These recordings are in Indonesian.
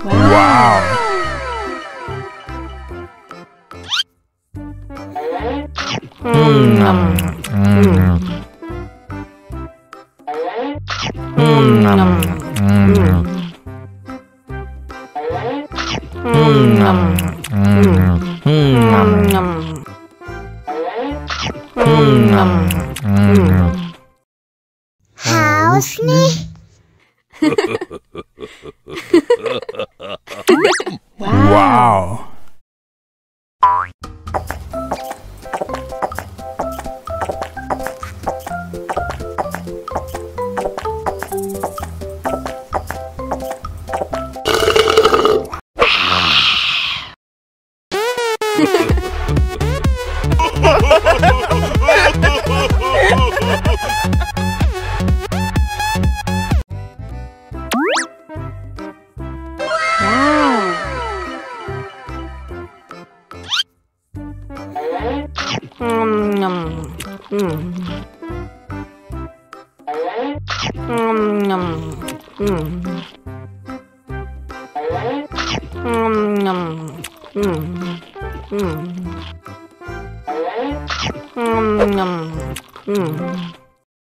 Wow. Haus nih. Wow.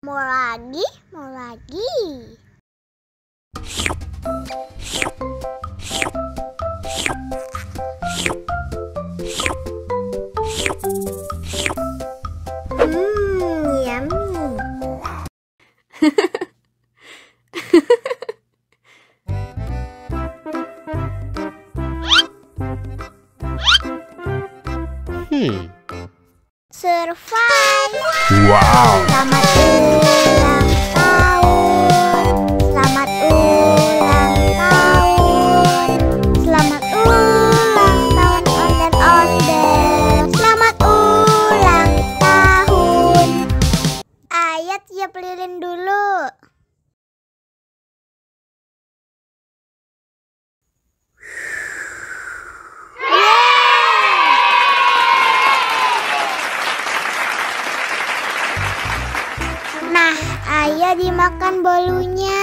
Mau lagi, mau lagi. Yummy. Survive. Wow. Selamat ulang tahun. Selamat ulang tahun. Selamat ulang tahun ondel-ondel. Selamat ulang tahun. Ayat tiup lilin dulu. Nah, Ayah dimakan bolunya.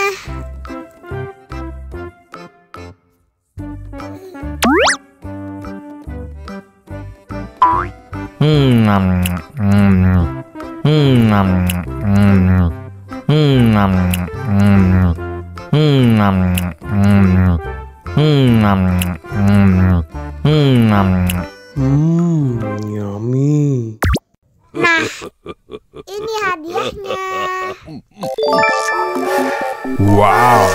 Yummy. Nah, ini hadiahnya. Wow.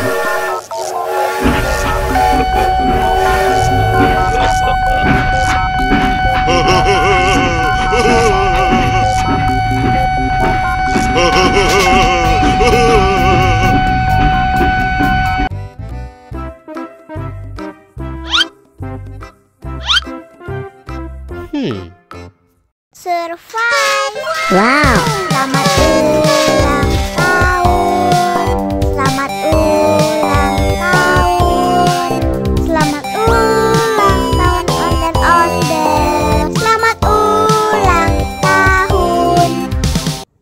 Survive. Wow. Selamat ulang tahun. Selamat ulang tahun. Selamat ulang tahun ondel-ondel. Selamat ulang tahun.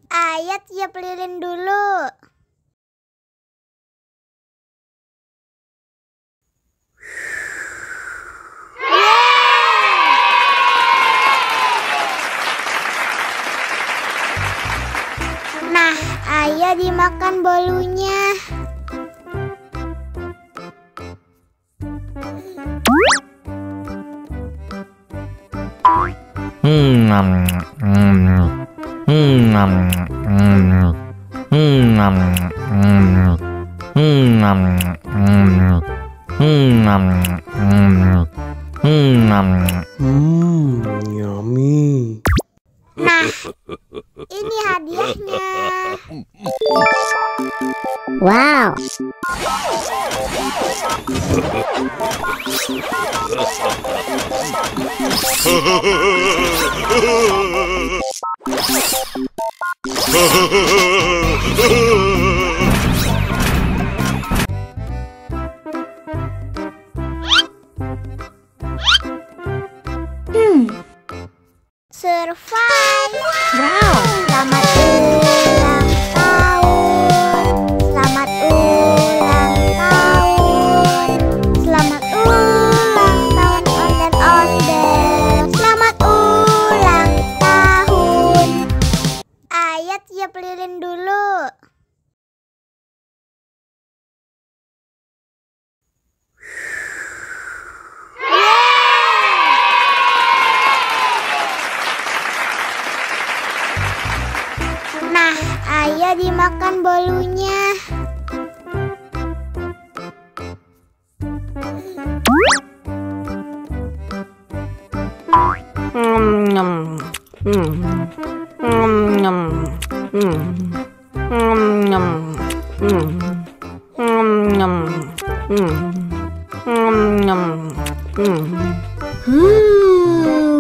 Ayat tiup lilin dulu. Nah, Ayah dimakan bolunya. Yummy. Nah, ini hadiahnya. Wow. Survive. Wow. Selamat ulang tahun. Selamat ulang tahun. Selamat ulang dimakan bolunya.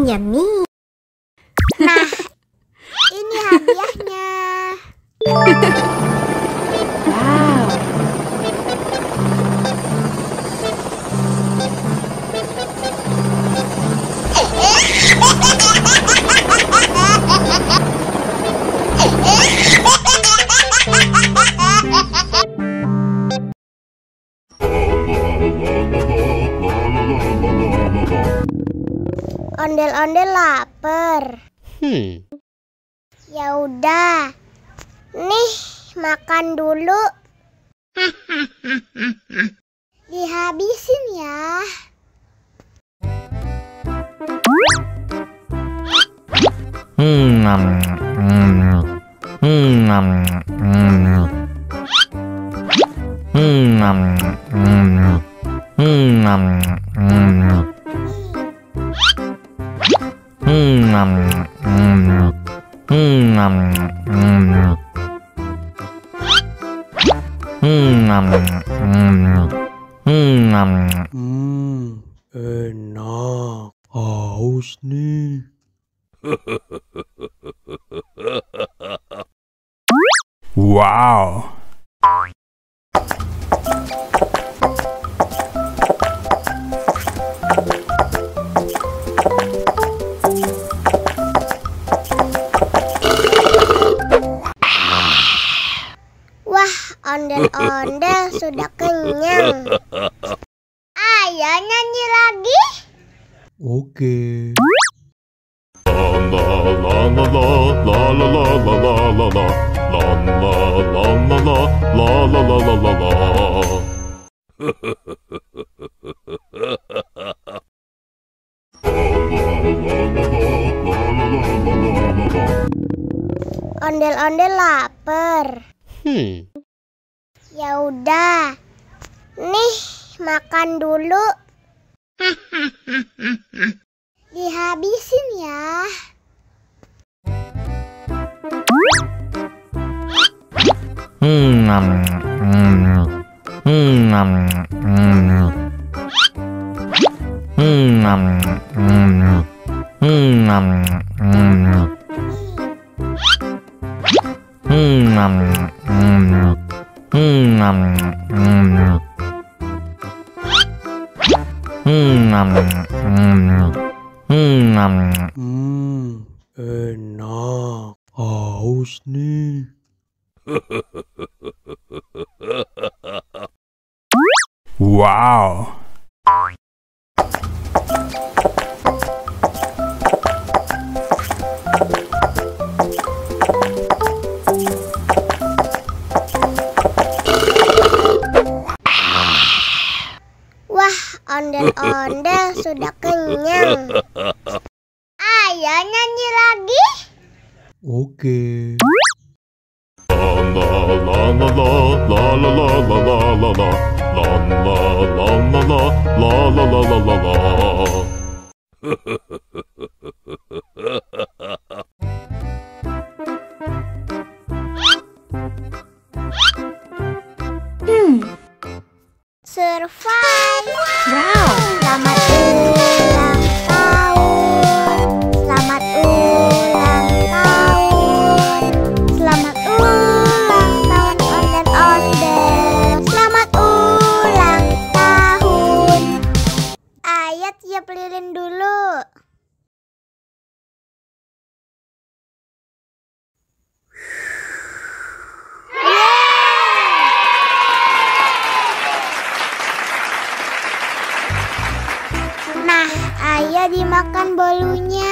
Yummy. Nah, ini hadiahnya. Wow. Ondel-ondel lapar. Ya udah. Nih, makan dulu. Dihabisin ya. Enak. Haus nih. Wow. Wah, ondel-ondel sudah kenyang. Ayo nyanyi lagi. Oke. Ondel-ondel lapar. Ya udah. Nih, makan dulu. Dihabisin ya. Enak. Haus nih. Wow. Wah, ondel-ondel sudah kenyang. Ayo nyanyi lagi. Oke. Survive. Wow. Selamat ulang tahun. Selamat ulang tahun. Selamat ulang tahun ondel-ondel. Selamat ulang tahun. Ayo tiup lilin dulu. Nah, ayo dimakan bolunya.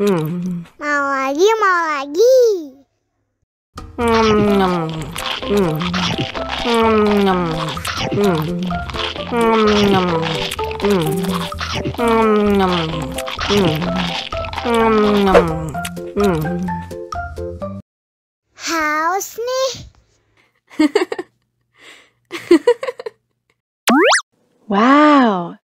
Mau lagi, mau lagi. Haus nih. Wow.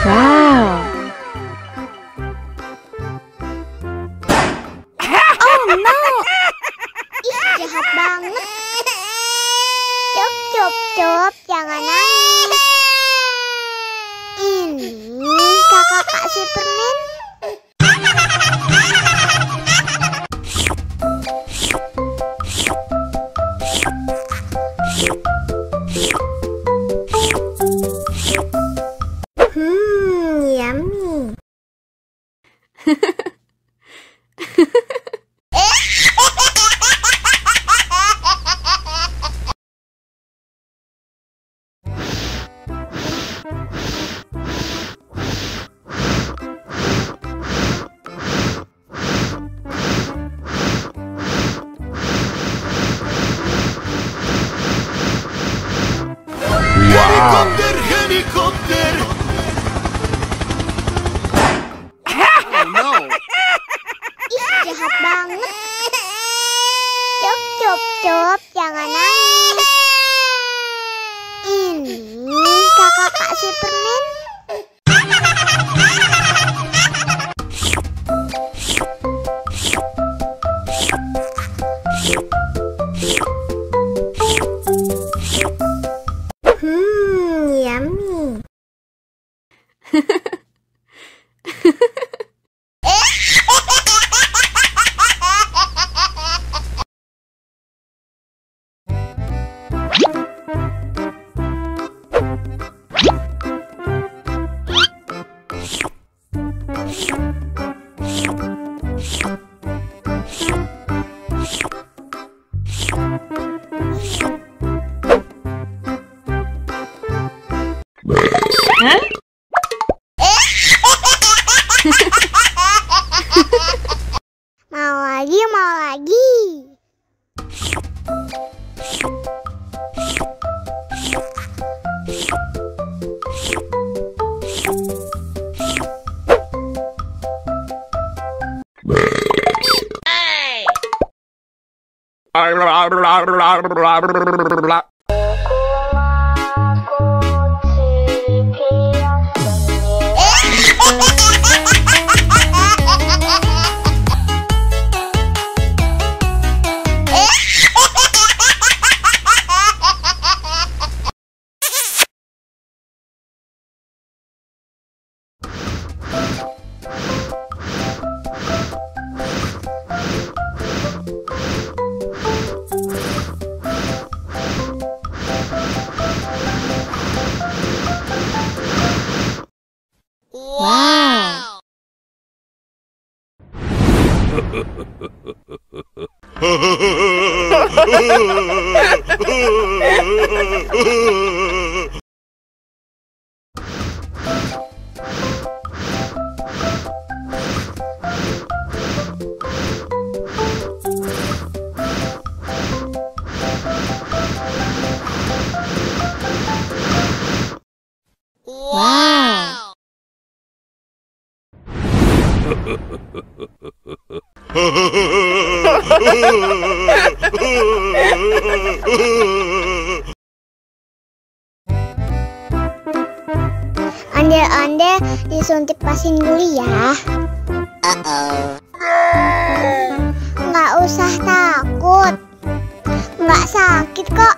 Wow. Oh no. Ih, jahat banget. Cup, jangan nangis. Ini kakak kasih permen. Yummy. Helikopter. Ih, jahat banget. Cup, jangan nangis. Ini kakak kasih permen. Yummy. Mau lagi, mau lagi. Wow. Wow. Ondel-ondel disuntik vaksin dulu ya. Nggak usah takut, nggak sakit kok.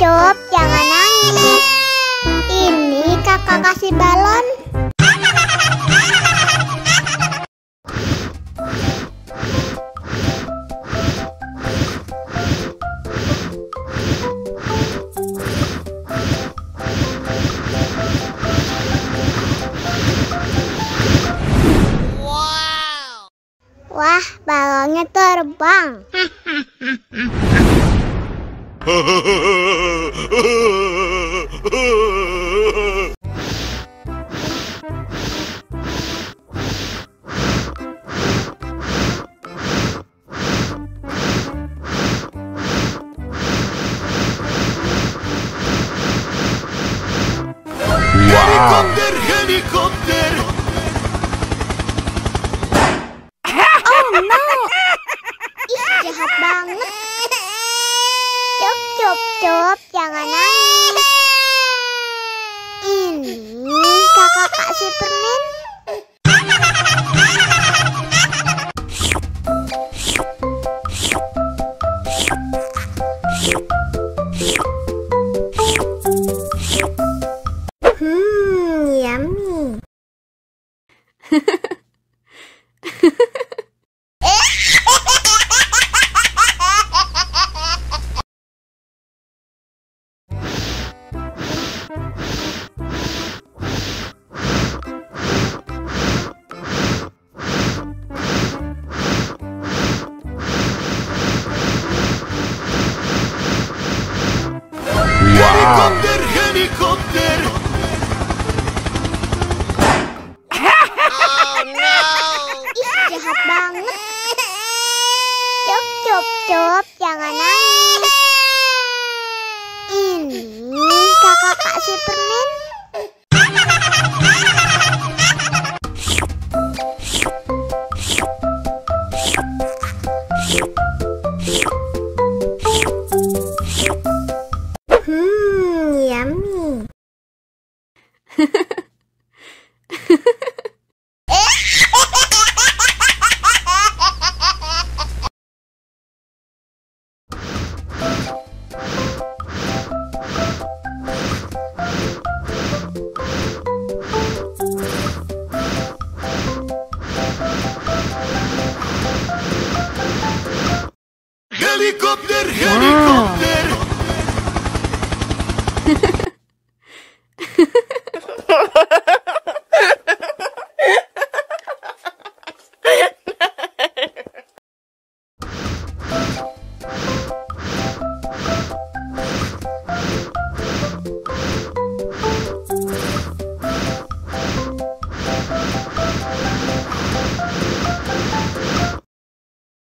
Cup, jangan nangis. Ini kakak kasih balon. Wah, balonnya terbang. Helikopter, helikopter. Oh no, ih jahat banget. Cup, jangan nangis. Ini kakak kasih permen. Yummy. Helikopter, helikopter. Ih jahat banget. Cup, jangan nangis. Ini kakak kasih permen. Yummy. Helikopter, helikopter.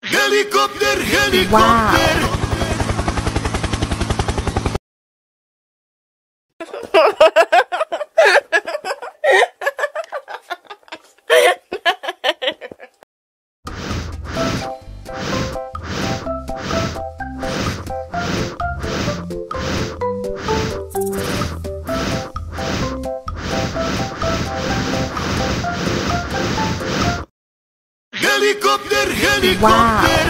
Helikopter, helikopter. Helikopter, helikopter.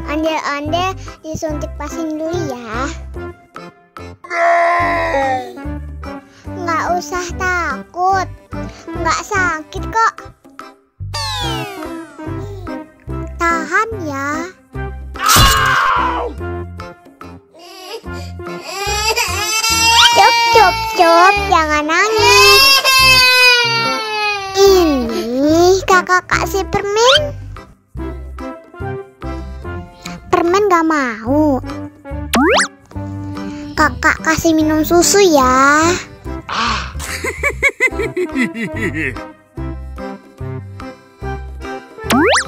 Ondel-ondel disuntik vaksin dulu ya. Nggak usah takut, nggak sakit kok. Tahan ya. Cup, jangan nangis. Ini kakak kasih permen. Permen gak mau. Kakak kasih minum susu ya.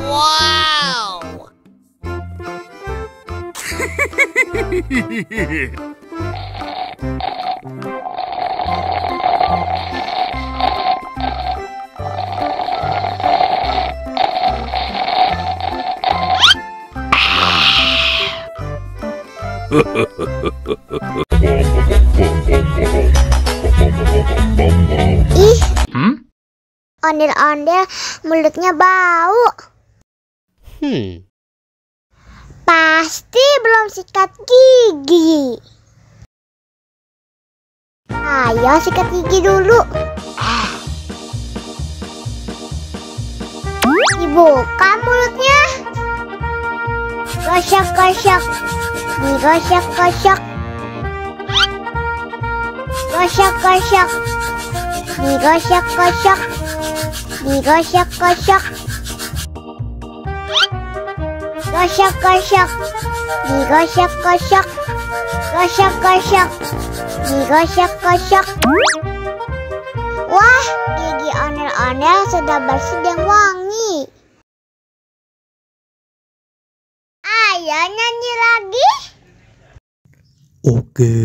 Wow. Ih, ondel-ondel mulutnya bau. Pasti belum sikat gigi. Ayo sikat gigi dulu. Dibuka mulutnya. Gosok-gosok. Digosok-gosok. Gosok-gosok. Digosok-gosok. Digosok-gosok. Gosok-gosok. Digosok-gosok. Gosok-gosok. Digosok-gosok. Wah, gigi ondel-ondel sudah bersih dan wangi. Ayo nyanyi lagi. Oke.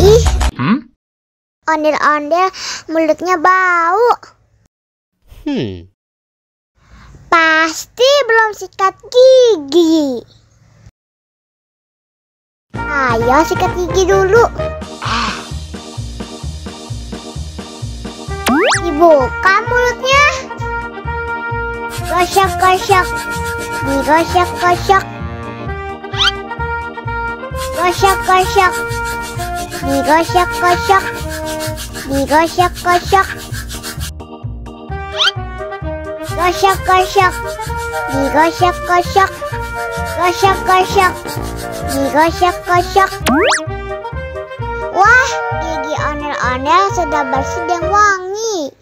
Ih, ondel-ondel mulutnya bau. Pasti belum sikat gigi. Ayo sikat gigi dulu. Dibuka mulutnya. Gosok-gosok. Digosok-gosok. Gosok-gosok. Digosok-gosok. Digosok-gosok. Gosok-gosok. Digosok-gosok. Gosok-gosok. Digosok-gosok. Wah, gigi ondel-ondel sudah bersih dan wangi.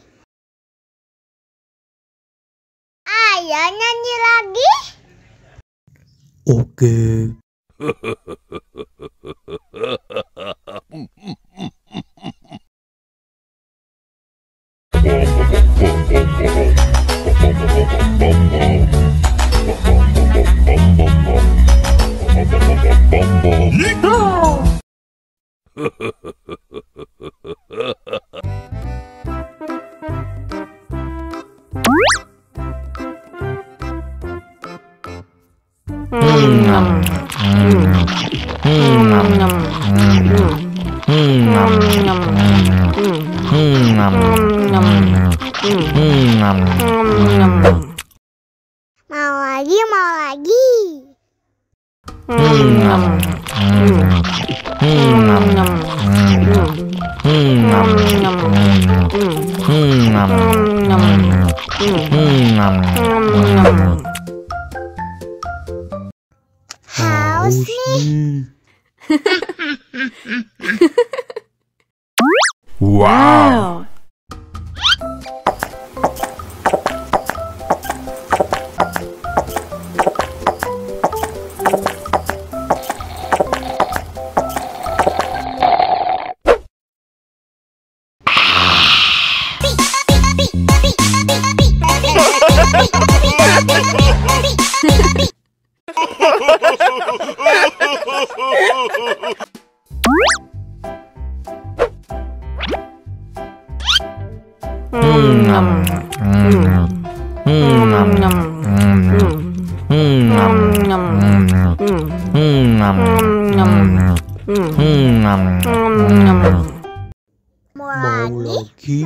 Ayo nyanyi lagi. Oke. Mau lagi, mau lagi. Haus nih. Wow. Mau lagi.